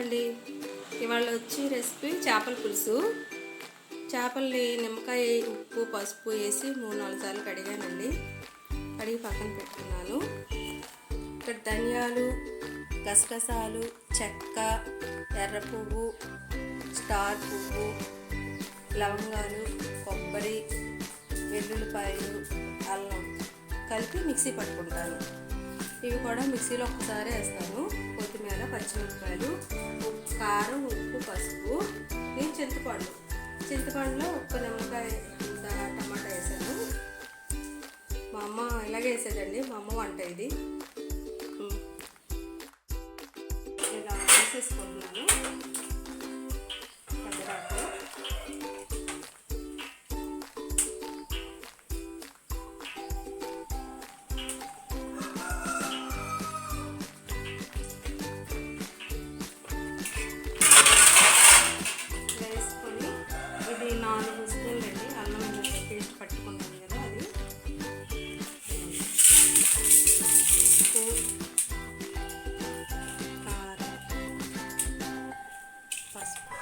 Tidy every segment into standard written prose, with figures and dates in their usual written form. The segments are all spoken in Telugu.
అండి. ఇవాళ వచ్చి రెసిపీ చేపల పులుసు. చేపల్ని నిమ్మకాయ, ఉప్పు, పసుపు వేసి 3-4 సార్లు కడిగానండి. కడిగి పక్కన పెట్టుకున్నాను. ఇక్కడ ధనియాలు, గసగసాలు, చెక్క, ఎర్ర పువ్వు, స్టార్ పువ్వు, లవంగాలు, కొబ్బరి, వెల్లుల్లిపాయలు, అల్లం కలిపి మిక్సీ పట్టుకుంటాను. ఇవి కూడా మిక్సీలో ఒక్కసారి వేస్తాను. కొత్తిమీర, పచ్చిమిరపకాయలు, కారం, ఉప్పు, పసుపు, నేను చింతపండులో ఒక్క నిమ్మకాయ టమాటా వేసాను. మా అమ్మ ఇలాగే వేసేదండి. మా అమ్మ వంట ఇది. ఇలా వేసేసుకుంటున్నాను. కరివేపాకు, వేసుకొని ఇది 4 స్పూన్లు అండి. అల్లం పేస్ట్ పట్టుకున్నాను కదా, అది ఉప్పు, కారం, పసుపు,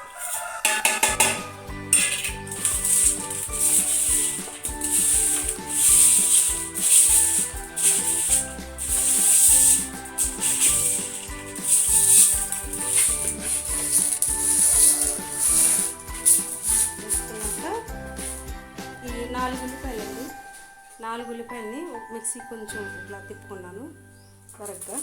ఈ 4 ఉల్లిపాయలండి. 4 ఉల్లిపాయలని మిక్సీ కొంచెం ఇట్లా తిప్పుకున్నాను కరెక్ట్గా.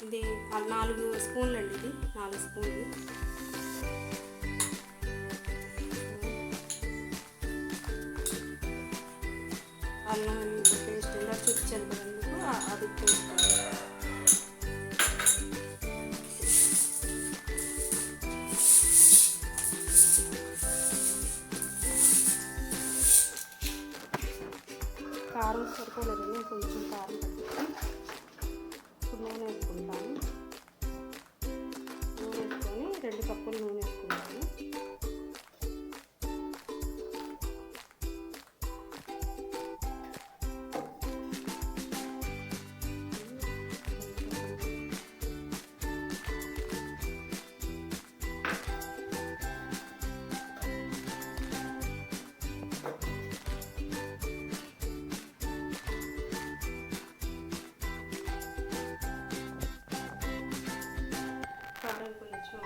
ఇది 4 స్పూన్లు అండి. ఇది 4 స్పూన్లు. అల్లం పేస్ట్ ఇలా చూపించాను కదందుకు అది పేస్ట్. కారం సరిపోలేదండి, కొంచెం కారం తగ్గించి ఇప్పుడు నూనె వేసుకుంటాను. నూనె వేసుకొని 2 కప్పులు నూనె వేసుకుంటాను. కారం కొంచెం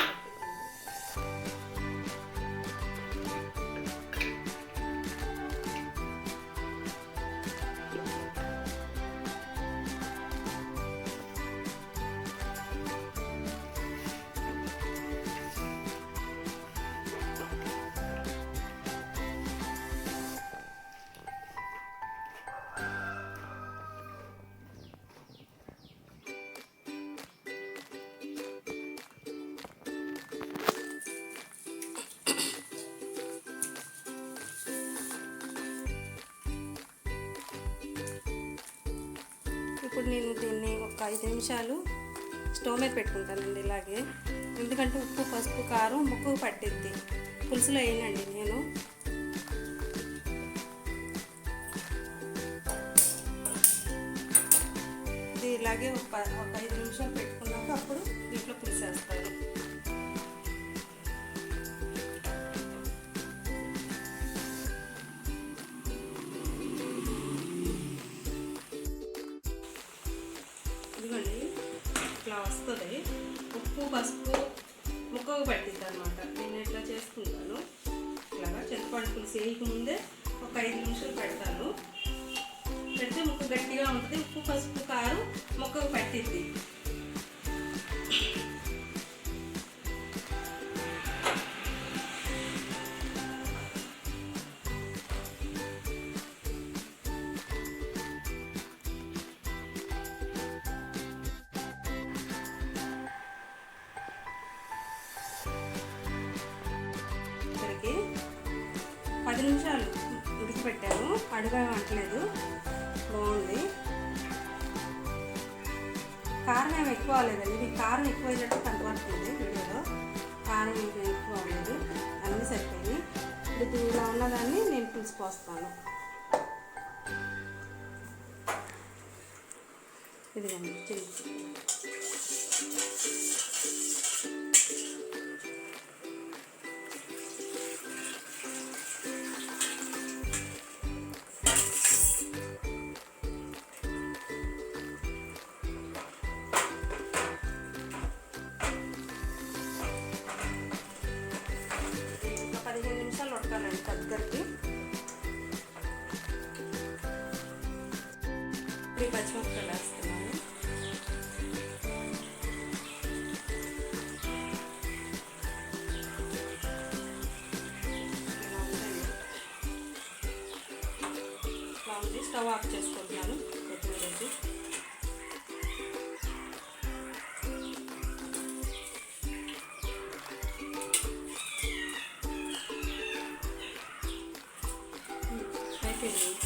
ఇప్పుడు నేను దీన్ని ఒక 5 నిమిషాలు స్టవ్ మీద పెట్టుకుంటానండి ఇలాగే. ఎందుకంటే ఉప్పు, పసుపు, కారం ముక్కకు పట్టిద్ది. పులుసులో వేయనండి నేను. ఇది ఇలాగే ఒక 5 నిమిషాలు పెట్టుకున్నాక అప్పుడు దీంట్లో పులుసు వేస్తాను. ఇదిగోండి ఇట్లా వస్తుంది. ఉప్పు, పసుపు ముక్కకు పట్టిద్ది అనమాట. నేను ఇట్లా చేసుకుంటాను. ఇట్లాగా చింతపండు పులుసు వేయకముందే ఒక 5 నిమిషాలు పెడతాను. పెడితే ముక్క గట్టిగా ఉంటుంది. ఉప్పు, పసుపు, కారం ముక్కకు పట్టిద్ది. ఇక్కడికి 10 నిమిషాలు ఉడికిపెట్టాను. అడుగా వంటలేదు, బాగుంది. కారం ఏమి ఎక్కువ అవ్వలేదండి. ఇది కారం ఎక్కువైనట్టు కనబడుతుంది వీడియోలో. కారం ఇంకా ఎక్కువ అవ్వలేదు, అన్నీ సరిపోయి. ఇప్పుడు ఇలా ఉన్నదాన్ని నేను పులుసు పోస్తాను. ఇదిగోండి చిన్న ఒక 15 నిమిషాలు ఉడకాలండి దగ్గరికి. ఇప్పుడు పచ్చిమిరపకాయలు వేస్తున్నాను. స్టవ్ ఆఫ్ చేసుకుంటున్నాను. కొత్తిమీర వేసి అయిపోయింది.